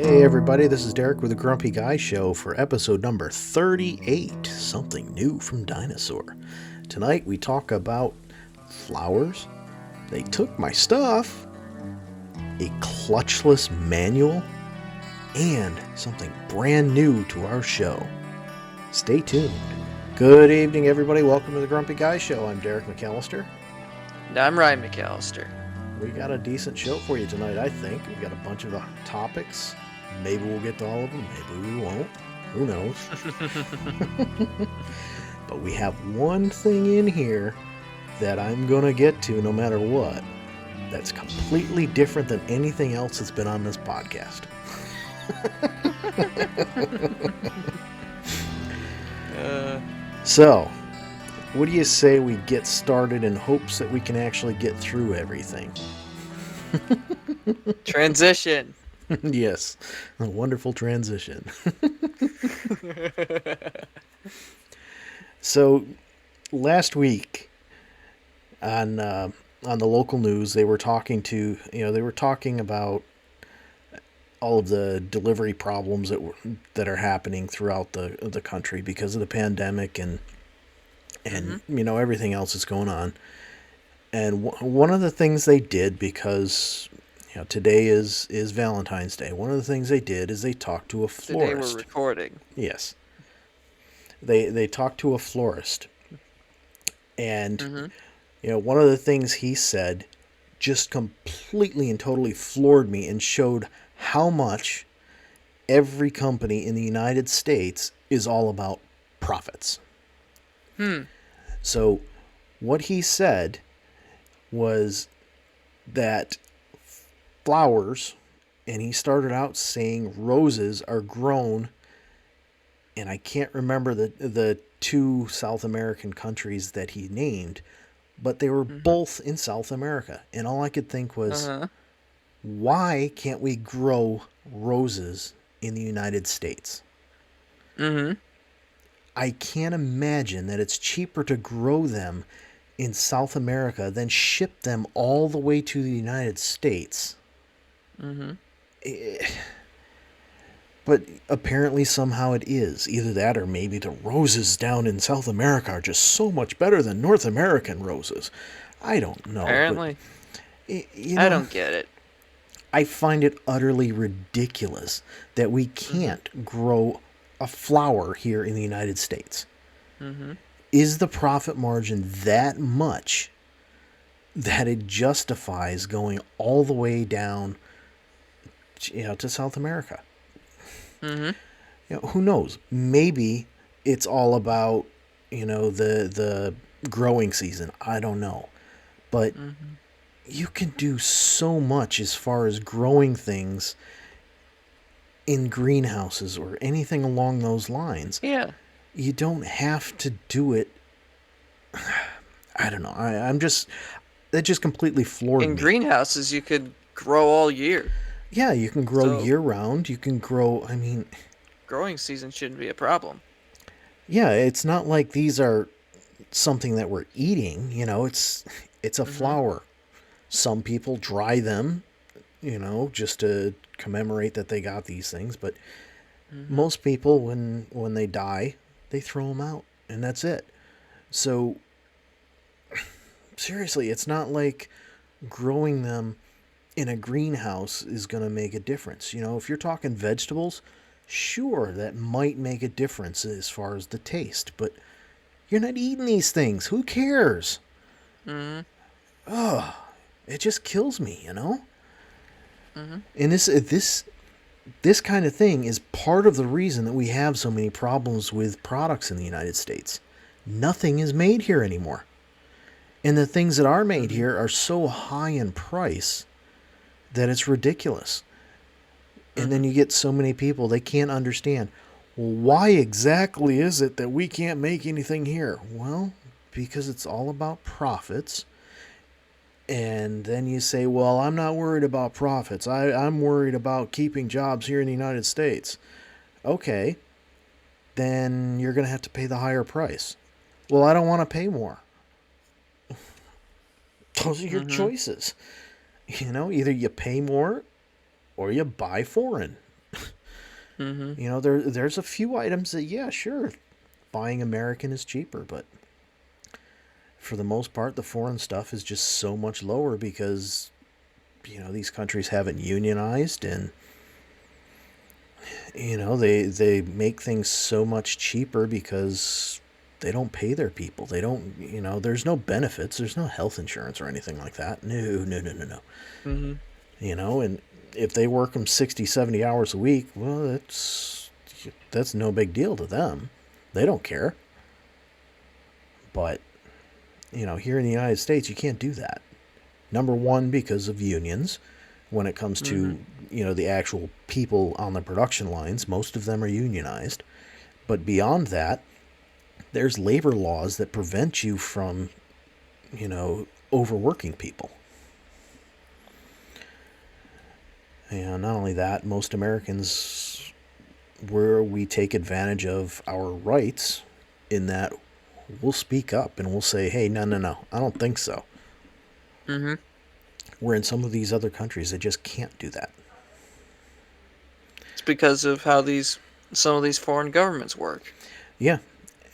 Hey everybody, this is Derek with the Grumpy Guy Show for episode number 38, something new from Dinosaur. Tonight we talk about flowers, they took my stuff, a clutchless manual, and something brand new to our show. Stay tuned. Good evening everybody, welcome to the Grumpy Guy Show. I'm Derek McAllister. And I'm Ryan McAllister. We got a decent show for you tonight, I think. We've got a bunch of topics. Maybe we'll get to all of them, maybe we won't. Who knows? But we have one thing in here that I'm going to get to no matter what. That's completely different than anything else that's been on this podcast. So, what do you say we get started in hopes that we can actually get through everything? Transition. Yes, a wonderful transition. So, last week on the local news, they were talking about all of the delivery problems that are happening throughout the country because of the pandemic and everything else that's going on. And one of the things they did, because today is Valentine's Day, one of the things they did is they talked to a florist. Today we're recording. Yes. They talked to a florist. And one of the things he said just completely and totally floored me and showed how much every company in the United States is all about profits. So what he said was that flowers, and he started out saying roses are grown, and I can't remember the two South American countries that he named, but they were both in South America. And all I could think was, why can't we grow roses in the United States? I can't imagine that it's cheaper to grow them in South America than ship them all the way to the United States. But apparently somehow it is. Either that or maybe the roses down in South America are just so much better than North American roses. I don't know. Apparently. But, I don't get it. I find it utterly ridiculous that we can't grow a flower here in the United States. Is the profit margin that much that it justifies going all the way down to South America? Who knows? Maybe it's all about the growing season. I don't know. But you can do so much as far as growing things in greenhouses or anything along those lines. Yeah. You don't have to do it. I don't know. That just completely floored me. In greenhouses, you could grow all year. Yeah, you can grow year round. You can grow, growing season shouldn't be a problem. Yeah, it's not like these are something that we're eating. It's a flower. Some people dry them, just to commemorate that they got these things. But most people, when they die, they throw them out, and that's it. So, seriously, it's not like growing them in a greenhouse is going to make a difference. If you're talking vegetables, sure, that might make a difference as far as the taste. But you're not eating these things. Who cares? Ugh. It just kills me, And this kind of thing is part of the reason that we have so many problems with products in the United States. Nothing is made here anymore. And the things that are made here are so high in price that it's ridiculous. And then you get so many people, they can't understand, well, why exactly is it that we can't make anything here? Well, because it's all about profits. And then you say, well, I'm not worried about profits. I'm worried about keeping jobs here in the United States. Okay, then you're going to have to pay the higher price. Well, I don't want to pay more. Those are your choices. Either you pay more or you buy foreign. Mm-hmm. There's a few items that, yeah, sure, buying American is cheaper, but for the most part, the foreign stuff is just so much lower because these countries haven't unionized, and they make things so much cheaper because they don't pay their people. They don't, there's no benefits, there's no health insurance or anything like that. No, no, no, no, no. Mm-hmm. And if they work them 60, 70 hours a week, well, that's no big deal to them. They don't care. But, here in the United States, you can't do that. Number one, because of unions. When it comes Mm-hmm. to, the actual people on the production lines, most of them are unionized. But beyond that, there's labor laws that prevent you from, overworking people. And not only that, most Americans, where we take advantage of our rights, in that we'll speak up and we'll say, hey, no, no, no, I don't think so. Mm-hmm. Where in some of these other countries, they just can't do that. It's because of how some of these foreign governments work. Yeah,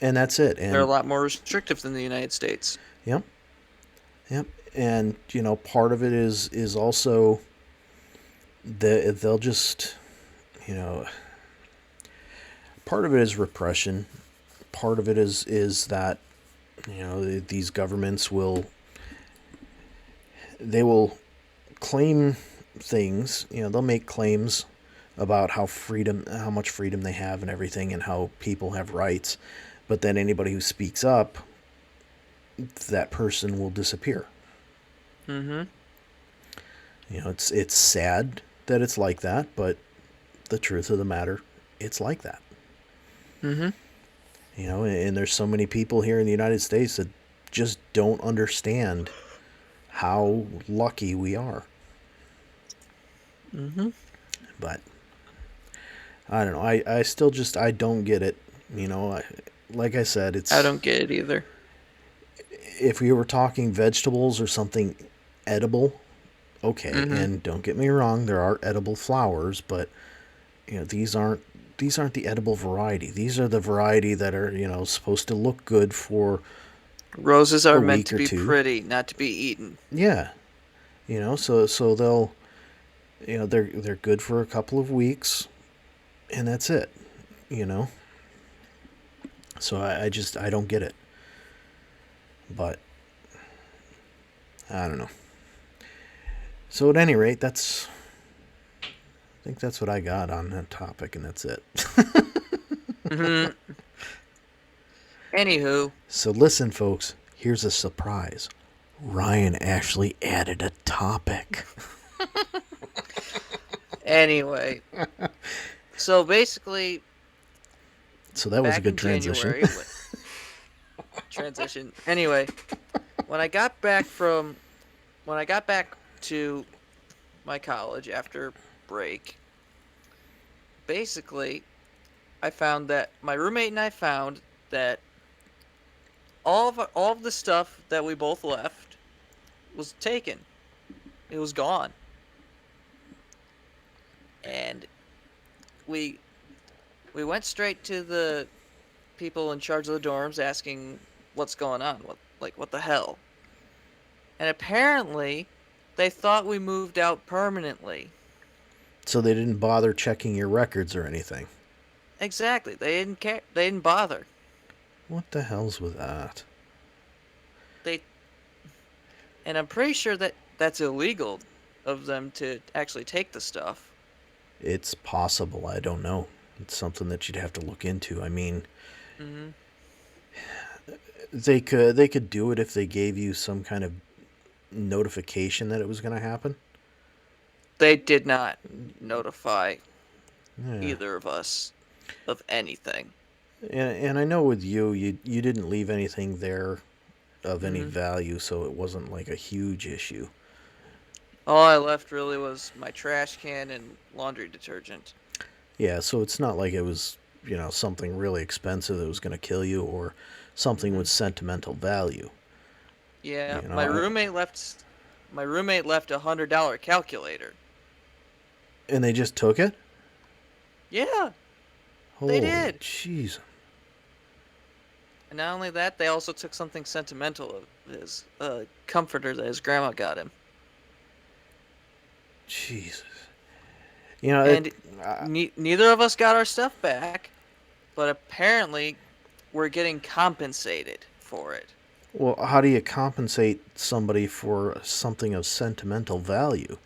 and that's it. They're a And, lot more restrictive than the United States. yep, yep. And, part of it is also they'll just, you know, part of it is repression. Part of it is that, these governments will claim things. They'll make claims about how much freedom they have and everything, and how people have rights. But then anybody who speaks up, that person will disappear. Mm-hmm. It's sad that it's like that, but the truth of the matter, it's like that. Mm-hmm. And there's so many people here in the United States that just don't understand how lucky we are. Mm-hmm. But I don't know. I still just I don't get it. Like I said, I it's don't get it either. if we were talking vegetables or something edible, okay. Mm-hmm. And don't get me wrong, there are edible flowers, but these aren't the edible variety. These are the variety that are supposed to look good for Roses a are meant week to or be two. pretty, not to be eaten. Yeah, so they'll they're good for a couple of weeks, and that's it. You know, so I don't get it, but I don't know. So at any rate, I think that's what I got on that topic, and that's it. Mm-hmm. Anywho, So listen, folks, here's a surprise. Ryan actually added a topic. anyway. So basically, So that was a back good in transition. January, transition. Anyway, when I got back to my college after break, basically, I found that my roommate and I found that all of the stuff that we both left was taken. It was gone. And we we went straight to the people in charge of the dorms asking what's going on. What the hell? And apparently they thought we moved out permanently. So they didn't bother checking your records or anything. Exactly. They didn't care. They didn't bother. What the hell's with that? They and I'm pretty sure that that's illegal of them to actually take the stuff. It's possible. I don't know. It's something that you'd have to look into. I mean, Mhm. they could do it if they gave you some kind of notification that it was going to happen. They did not notify Yeah. either of us of anything. And I know with you didn't leave anything there of any Mhm. value, so it wasn't like a huge issue. All I left really was my trash can and laundry detergent. Yeah, so it's not like it was, something really expensive that was going to kill you, or something with Mhm. sentimental value. Yeah, You know, my I, roommate left. My roommate left $100 calculator. and they just took it? Yeah, they Holy did. jeez. And not only that, they also took something sentimental of his comforter that his grandma got him. Jesus. You know, And neither of us got our stuff back, but apparently we're getting compensated for it. well, how do you compensate somebody for something of sentimental value?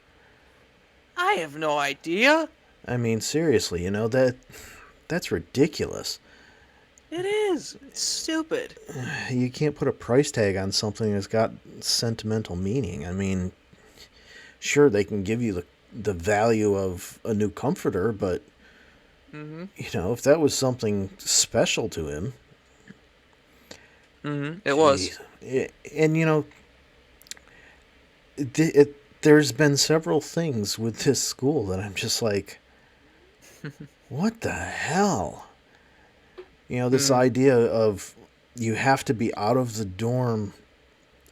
I have no idea. I mean, seriously, that's ridiculous. It is. It's stupid. You can't put a price tag on something that's got sentimental meaning. I mean, sure, they can give you the value of a new comforter, but if that was something special to him, It was. geez. And there's been several things with this school that I'm just like, what the hell? This idea of you have to be out of the dorm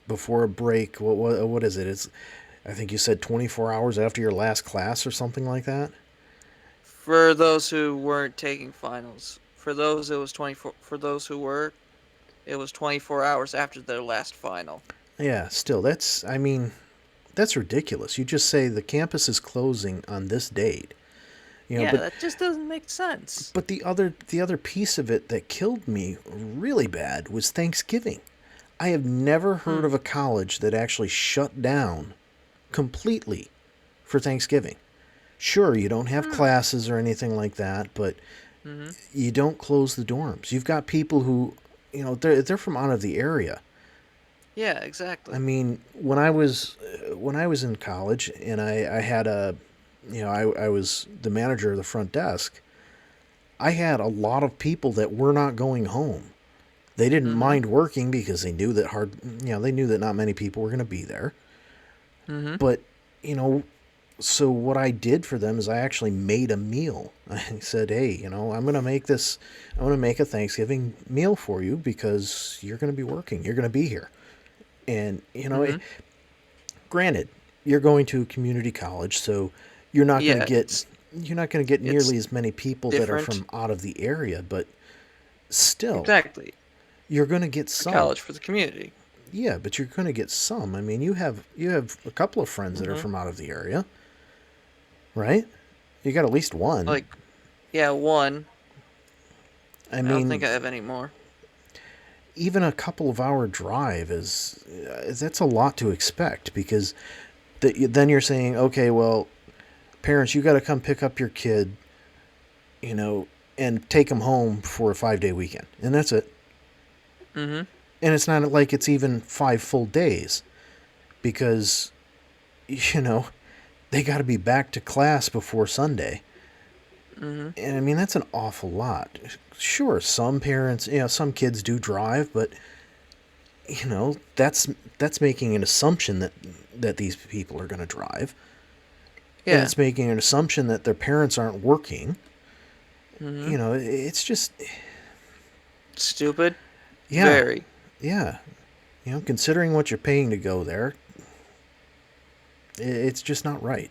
before a break. What is it? I think you said 24 hours after your last class or something like that. For those who weren't taking finals. For those, it was 24. For those who were, it was 24 hours after their last final. Yeah, still, I mean, that's ridiculous. You just say the campus is closing on this date. Yeah, But that just doesn't make sense. but the other piece of it that killed me really bad was Thanksgiving. I have never heard of a college that actually shut down completely for Thanksgiving. Sure, you don't have classes or anything like that, but you don't close the dorms. You've got people who, they're from out of the area. Yeah, exactly. I mean, when I was in college and I had I was the manager of the front desk. I had a lot of people that were not going home. They didn't mind working because they knew that not many people were going to be there. But, so what I did for them is I actually made a meal. I said, hey, I'm going to make a Thanksgiving meal for you because you're going to be working. You're going to be here. And, granted, you're going to a community college, so you're not going to get nearly as many people that are from out of the area, but still, exactly, you're going to get some. College for the community. Yeah, but you're going to get some. I mean, you have a couple of friends that are from out of the area, right? You got at least one. One. I I don't think I have any more. Even a couple of hour drive that's a lot to expect because then you're saying, okay, well, parents, you got to come pick up your kid, and take them home for a 5-day weekend, and that's it. And it's not like it's even 5 full days because, they got to be back to class before Sunday. And I mean, that's an awful lot. Sure, some parents, some kids do drive, but, that's making an assumption that these people are going to drive. Yeah. And it's making an assumption that their parents aren't working. It's just stupid. Yeah. Very. Yeah. Considering what you're paying to go there, it's just not right.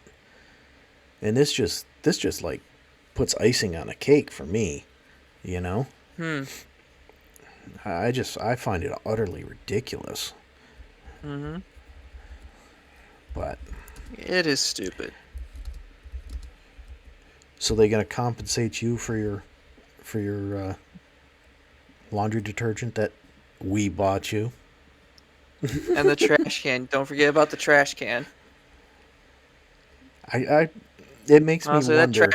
And this just like puts icing on a cake for me, I find it utterly ridiculous. But it is stupid. So they're going to compensate you for your laundry detergent that we bought you? And the trash can. Don't forget about the trash can. It makes me wonder.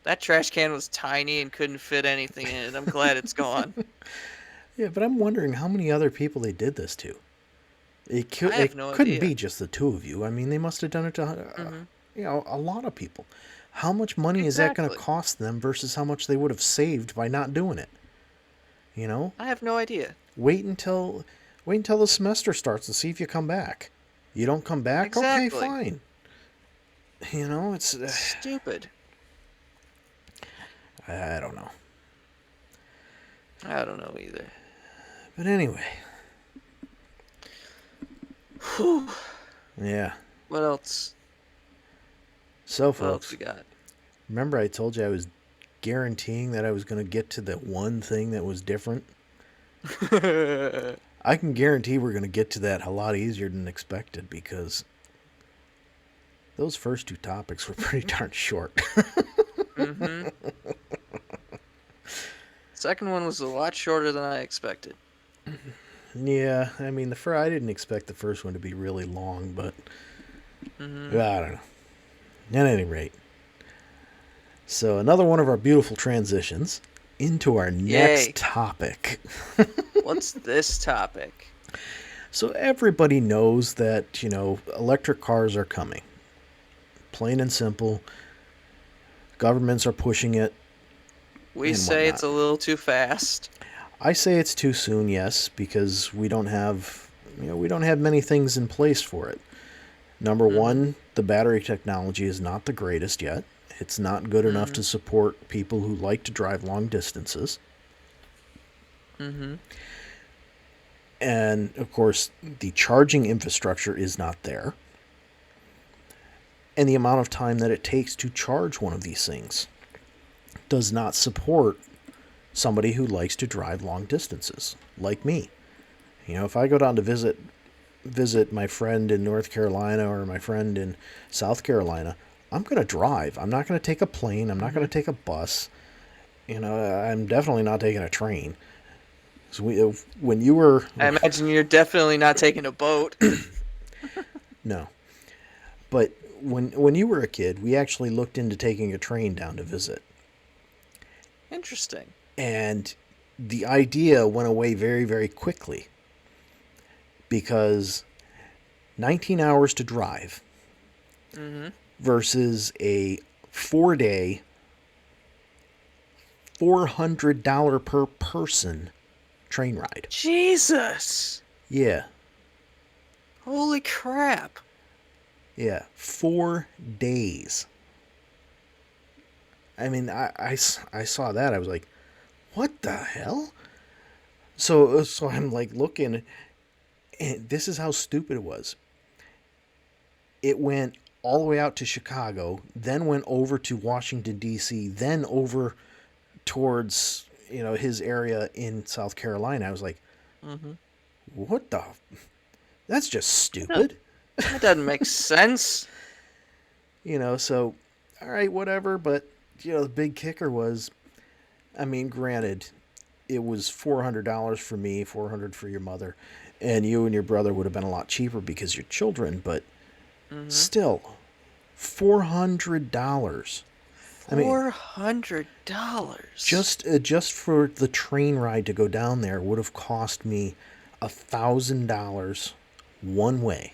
That trash can was tiny and couldn't fit anything in it. I'm glad it's gone. Yeah, but I'm wondering how many other people they did this to. It couldn't be just the two of you. I mean, they must have done it to a lot of people. How much money is that going to cost them versus how much they would have saved by not doing it? I have no idea. Wait until the semester starts and see if you come back. You don't come back? Exactly. Okay, fine. It's stupid. I don't know. I don't know either. But anyway. Whew. Yeah. What else? So, What folks, else we got? Remember I told you I was guaranteeing that I was going to get to the one thing that was different? I can guarantee we're going to get to that a lot easier than expected because those first two topics were pretty darn short. Mm-hmm. Second one was a lot shorter than I expected. Yeah, I mean, I didn't expect the first one to be really long, but Mm-hmm. I don't know. At any rate, so another one of our beautiful transitions into our next Yay. topic. What's this topic? So everybody knows that, electric cars are coming. Plain and simple. Governments are pushing it We and say whatnot. it's a little too fast. I say it's too soon, yes, because we don't have many things in place for it. Number one, the battery technology is not the greatest yet. It's not good enough to support people who like to drive long distances. Mm-hmm. And, of course, the charging infrastructure is not there. And the amount of time that it takes to charge one of these things does not support somebody who likes to drive long distances, like me. If I go down to visit my friend in North Carolina or my friend in South Carolina, I'm going to drive. I'm not going to take a plane. I'm not going to take a bus. I'm definitely not taking a train. So when you were... I imagine you're definitely not taking a boat. No. But when you were a kid, we actually looked into taking a train down to visit. Interesting. And the idea went away very, very quickly. Because 19 hours to drive versus a 4-day, $400 per person train ride. Jesus! Yeah. Holy crap. Yeah. 4 days. I mean, I saw that. I was like, what the hell? So I'm like looking, and this is how stupid it was. It went all the way out to Chicago, then went over to Washington, D.C., then over towards, his area in South Carolina. I was like, what the? That's just stupid. That doesn't make sense. So, all right, whatever. But, the big kicker was, I mean, granted, it was $400 for me, $400 for your mother, and you and your brother would have been a lot cheaper because you're children, but still, $400. I mean, $400. Just for the train ride to go down there would have cost me $1,000 one way.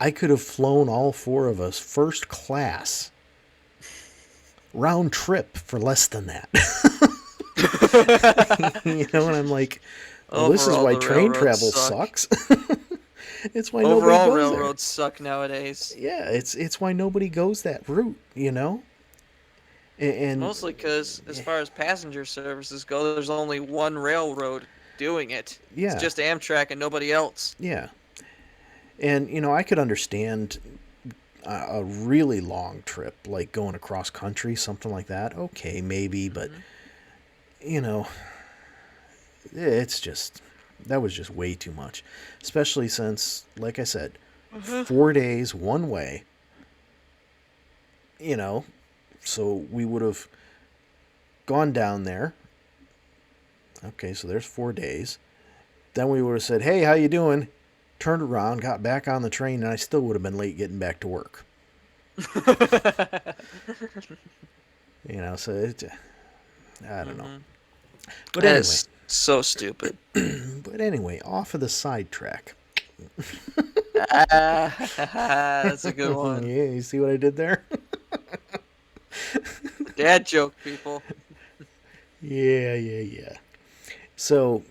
I could have flown all four of us first class round trip for less than that. And I'm like, well, this is why train travel sucks. It's why overall nobody goes railroads suck nowadays. Yeah, it's why nobody goes that route, And Mostly because, as far as passenger services go, there's only one railroad doing it. Yeah. It's just Amtrak and nobody else. Yeah. And, I could understand a really long trip, like going across country, something like that. Okay, maybe, but, it's just, that was just way too much. Especially since, like I said, 4 days, one way, so we would have gone down there. Okay, so there's 4 days. Then we would have said, hey, how you doing? Turned around, got back on the train, and I still would have been late getting back to work. So I don't know. But anyway. That's so stupid. But anyway, off of the sidetrack. That's a good one. Yeah, you see what I did there? Dad joke, people. Yeah. So,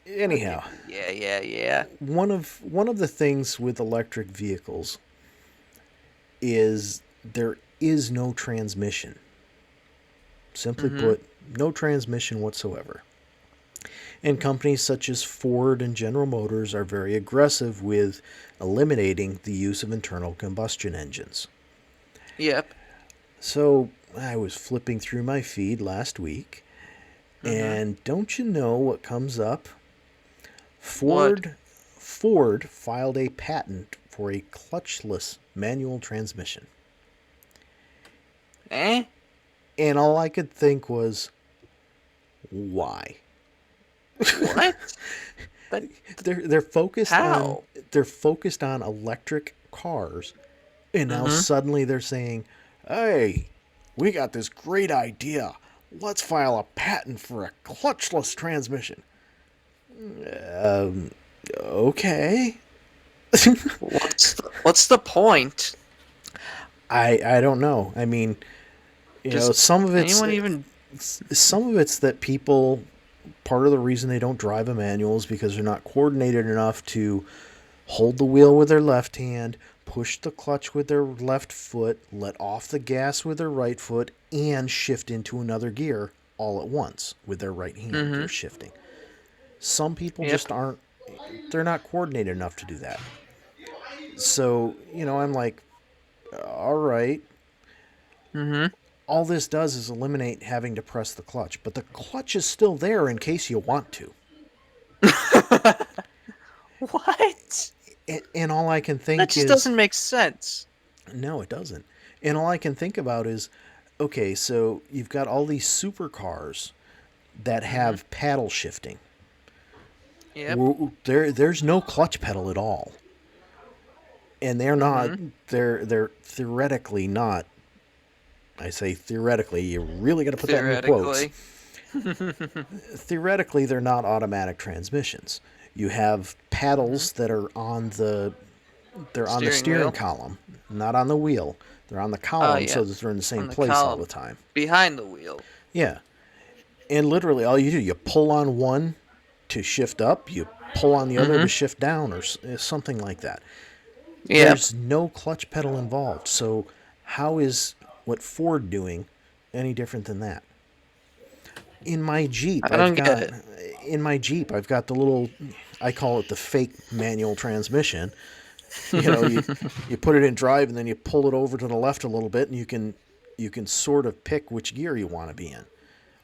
anyhow. Yeah. One of the things with electric vehicles is there is no transmission. Simply put, no transmission whatsoever. And companies such as Ford and General Motors are very aggressive with eliminating the use of internal combustion engines. Yep. So I was flipping through my feed last week, Mm-hmm. and don't you know what comes up? What? Ford filed a patent for a clutchless manual transmission. Eh? And all I could think was, why? What? That? They're focused on How? electric cars, and now Mm-hmm. suddenly they're saying, "Hey, we got this great idea. Let's file a patent for a clutchless transmission." Um, okay. What's the point? I don't know. I mean, Does anyone even? some of it's that people, part of the reason they don't drive a manual is because they're not coordinated enough to hold the wheel with their left hand, push the clutch with their left foot, let off the gas with their right foot, and shift into another gear all at once with their right hand. Mm-hmm. They're shifting. Some people Yep. just aren't, they're not coordinated enough to do that. So, I'm like, all right, Mm-hmm. all this does is eliminate having to press the clutch, but the clutch is still there in case you want to. What? And all I can That think just is, doesn't make sense. no, it doesn't. And all I can think about is, okay, so you've got all these supercars that Mm-hmm. have paddle shifting. Yep. There's no clutch pedal at all, and they're not. Mm-hmm. They're theoretically not. I say theoretically. You really got to put that in your quotes. Theoretically. Mm-hmm. Theoretically, they're not automatic transmissions. You have paddles that are on the Steering steering wheel. column, not on the wheel. They're on the Oh column, yeah. so that they're in the same On the place all the column time. behind the wheel. Yeah, and literally all you do, you pull on one to shift up, you pull on the other to Mm-hmm. shift down, or something like that. Yep. There's no clutch pedal involved. So how is what Ford doing any different than that? In my Jeep, I don't get it. I've got the little, I call it the fake manual transmission. You put it in drive and then you pull it over to the left a little bit, and you can sort of pick which gear you want to be in.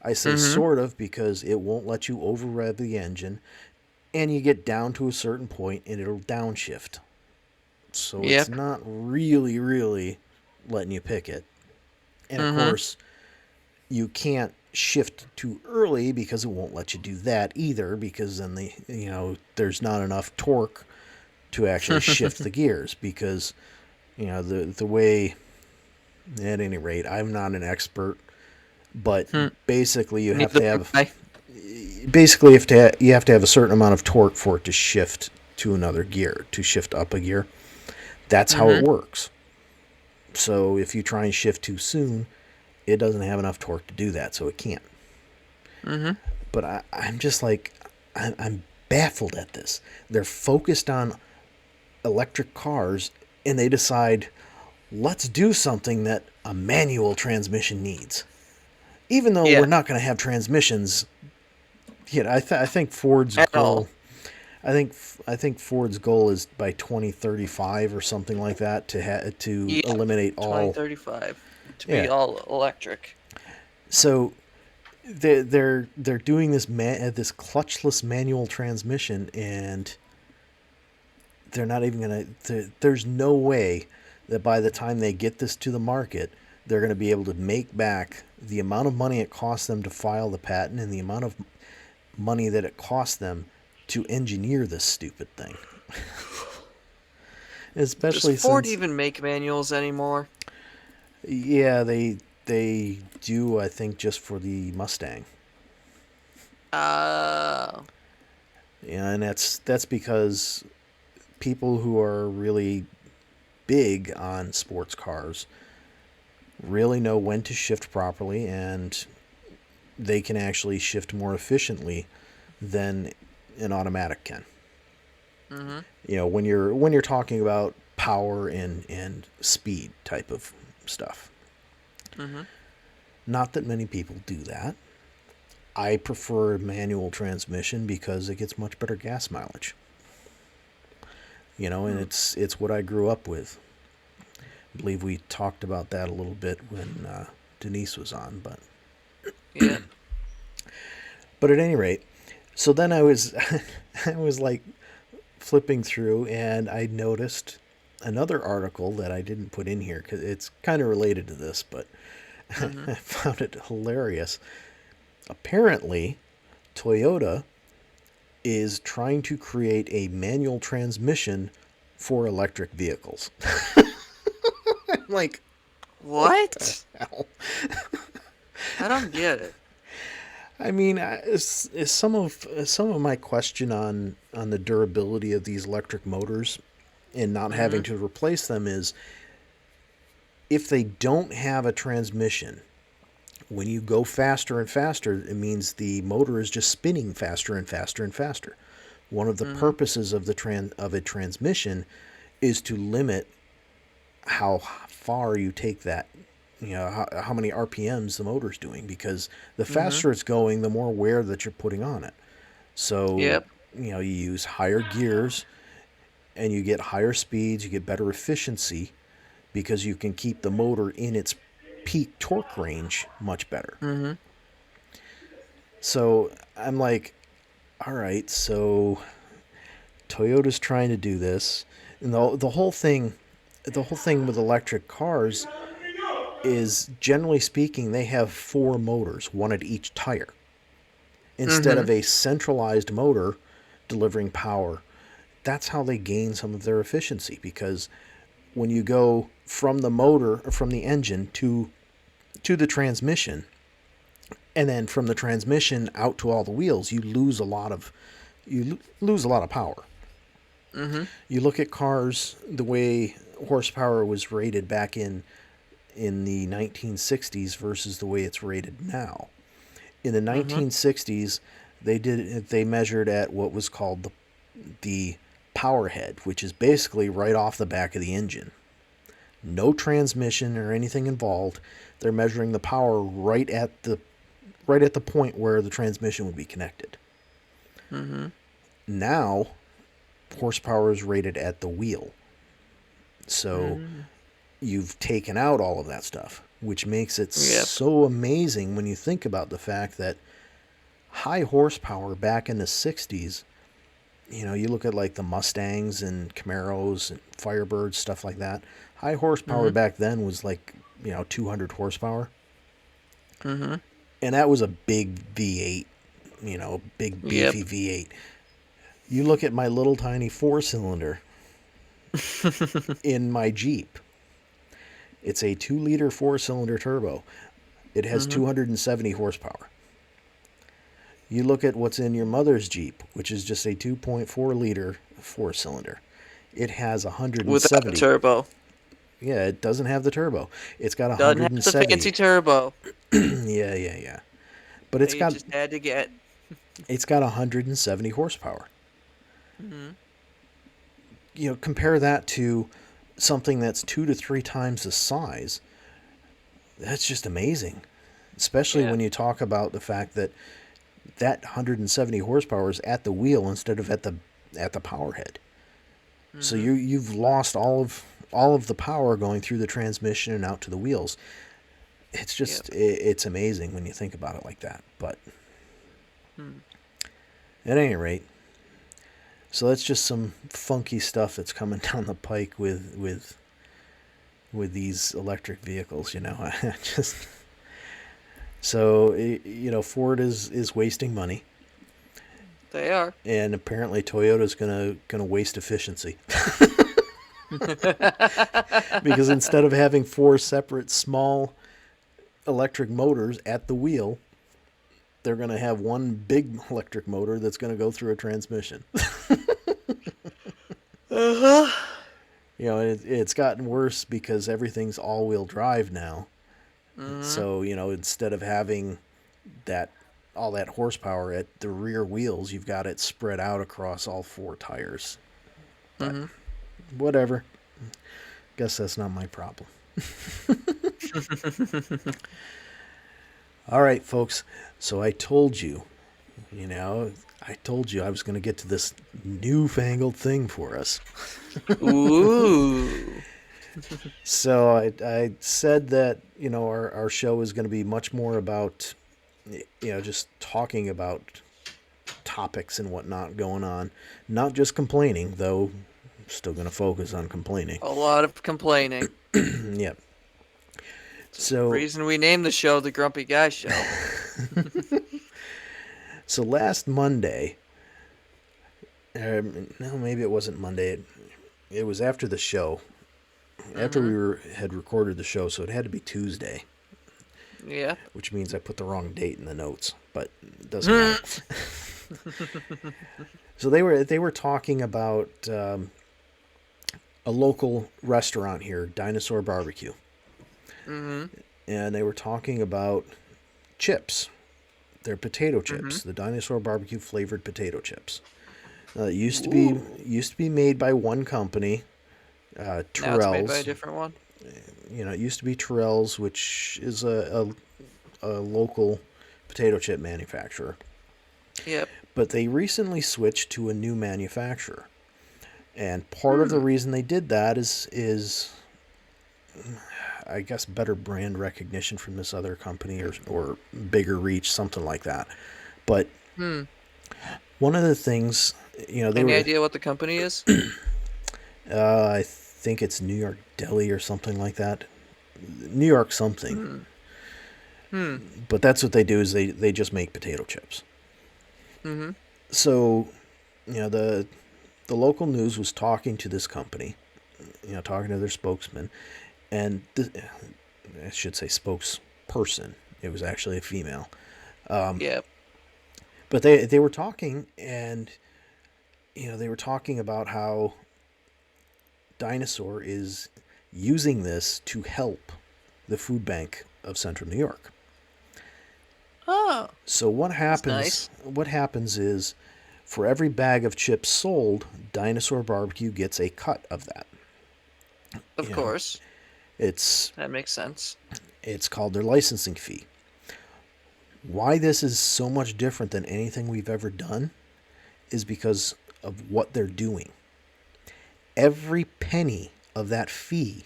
I say Mm-hmm. sort of because it won't let you over rev the engine, and you get down to a certain point and it'll downshift. So it's Yep. not really letting you pick it. And of Mm-hmm. course, you can't shift too early because it won't let you do that either, because then there's not enough torque to actually shift the gears, because the way, at any rate, I'm not an expert, but basically you have Neither to am have I. you have to have a certain amount of torque for it to shift to another gear, to shift up a gear. That's how it Mm-hmm. works. So if you try and shift too soon, it doesn't have enough torque to do that, so it can't. Mm-hmm. But I'm just like, I'm baffled at this. They're focused on electric cars, and they decide, let's do something that a manual transmission needs. Even though we're Yeah. not going to have transmissions, I think Ford's At all. goal. I think Ford's goal is by 2035 or something like that to Yep. eliminate all. 2035 to be Yeah. all electric. So they're doing this clutchless manual transmission, and they're not even there's no way that by the time they get this to the market, they're going to be able to make back the amount of money it cost them to file the patent and the amount of money that it cost them to engineer this stupid thing. Does Especially Ford since, even make manuals anymore? yeah, they do, I think, just for the Mustang. Uh, Yeah, and that's because people who are really big on sports cars really know when to shift properly, and they can actually shift more efficiently than an automatic can. mm-hmm. When you're talking about power and speed type of stuff. Mm-hmm. Not that many people do that. I prefer a manual transmission because it gets much better gas mileage. And it's what I grew up with. I believe we talked about that a little bit when Denise was on, Yep. but at any rate, so then I was I was like flipping through and I noticed another article that I didn't put in here because it's kind of related to this, but Mm-hmm. I found it hilarious. Apparently, Toyota is trying to create a manual transmission for electric vehicles. I'm like, what the What? hell? I don't get it. I mean, is some of my question on the durability of these electric motors and not Mm-hmm. having to replace them is if they don't have a transmission, when you go faster and faster, it means the motor is just spinning faster and faster and faster. One of the Mm-hmm. purposes of a transmission is to limit how far you take that, how many RPMs the motor's doing, because the Mm-hmm. faster it's going, the more wear that you're putting on it. So, Yep. you use higher gears and you get higher speeds, you get better efficiency because you can keep the motor in its peak torque range much better. Mm-hmm. So I'm like, all right, so Toyota's trying to do this, and the whole thing with electric cars is generally speaking they have four motors, one at each tire, instead Mm-hmm. of a centralized motor delivering power. That's how they gain some of their efficiency because when you go from the motor or from the engine to the transmission and then from the transmission out to all the wheels, you lose a lot of power. Mm-hmm. You look at cars, the way horsepower was rated back in the 1960s versus the way it's rated now. In the Mm-hmm. 1960s, they measured at what was called the power head, which is basically right off the back of the engine. No transmission or anything involved. They're measuring the power right at the point where the transmission would be connected. Mm-hmm. Now, horsepower is rated at the wheel. So Mm-hmm. you've taken out all of that stuff, which makes it Yep. so amazing when you think about the fact that high horsepower back in the 60s, you look at like the Mustangs and Camaros and Firebirds, stuff like that. High horsepower Mm-hmm. back then was like, 200 horsepower. Mm-hmm. And that was a big V8, big Yep. beefy V8. You look at my little tiny four cylinder in my Jeep. It's a 2-liter four-cylinder turbo. It has Mm-hmm. 270 horsepower. You look at what's in your mother's Jeep, which is just a 2.4-liter four-cylinder. It has Without the 170. turbo. Yeah, it doesn't have the turbo. It's got Doesn't have the fancy 170. turbo Yeah, yeah, yeah. But that it's you got just had to get. it's got 170 horsepower. Mm-hmm. Compare that to something that's 2 to 3 times the size. That's just amazing. Especially Yeah. when you talk about the fact that 170 horsepower is at the wheel instead of at the power head. So Mm-hmm. you've lost all of the power going through the transmission and out to the wheels. It's Yep. just it's amazing when you think about it like that. But Hmm. at any rate, so that's just some funky stuff that's coming down the pike with these electric vehicles. Just so Ford is wasting money, They are. and apparently Toyota's gonna waste efficiency. Because instead of having four separate small electric motors at the wheel, they're going to have one big electric motor that's going to go through a transmission. Uh-huh. It's gotten worse because everything's all-wheel drive now. Mm-hmm. So, instead of having that all that horsepower at the rear wheels, you've got it spread out across all four tires. But Mm-hmm. whatever. Guess that's not my problem. All right, folks. So I told you I was going to get to this newfangled thing for us. Ooh. So I said that, our show is going to be much more about, just talking about topics and whatnot going on, not just complaining, though. Still going to focus on complaining. A lot of complaining. Yep. So Reason we named the show the Grumpy Guy Show. so last Monday, no, maybe it wasn't Monday. It was after the show. After we had recorded the show, so it had to be Tuesday. Yeah. Which means I put the wrong date in the notes, but it doesn't matter. So they were talking about a local restaurant here, Dinosaur Barbecue. And they were talking about chips. Their potato chips, the Dinosaur Barbecue flavored potato chips. It used to be made by one company, Terrell's. Now it's made by a different one. It used to be Terrell's, which is a local potato chip manufacturer. Yep. But they recently switched to a new manufacturer. And part of the reason they did that is I guess better brand recognition from this other company or bigger reach, something like that. But one of the things, Any idea what the company is? I think it's New York Deli or something like that. New York something. But that's what they do, is they just make potato chips. So, the local news was talking to this company, talking to their spokesman, and I should say spokesperson. It was actually a female. Yep. But they were talking, and they were talking about how Dinosaur is using this to help the food bank of Central New York. Oh. So what happens? Nice. What happens is, for every bag of chips sold, Dinosaur Barbecue gets a cut of that. Of course. That makes sense. It's called their licensing fee. Why this is so much different than anything we've ever done is because of what they're doing. Every penny of that fee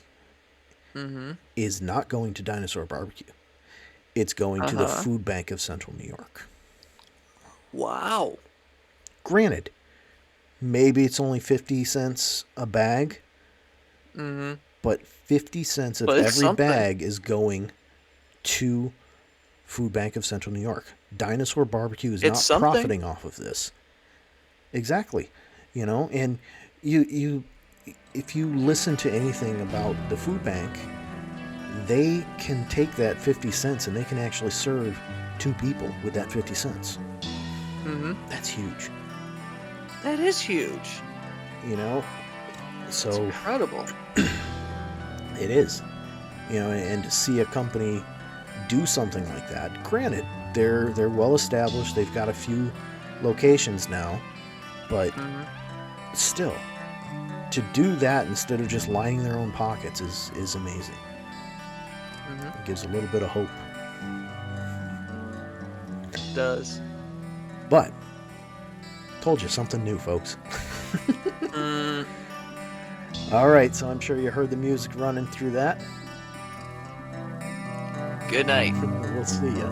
is not going to Dinosaur Barbecue. It's going to the food bank of Central New York. Wow. Granted, maybe it's only 50 cents a bag, but 50 cents of every bag is going to Food Bank of Central New York. Dinosaur Barbecue is not profiting off of this. Exactly. And you if you listen to anything about the food bank, they can take that 50 cents and they can actually serve 2 people with that 50 cents. That's huge. That is huge. So it's incredible. It is. And to see a company do something like that, granted, they're well established, they've got a few locations now, but still, to do that instead of just lining their own pockets is amazing. It gives a little bit of hope. It does. But, told you, something new, folks. Alright, so I'm sure you heard the music running through that. Good night. We'll see ya.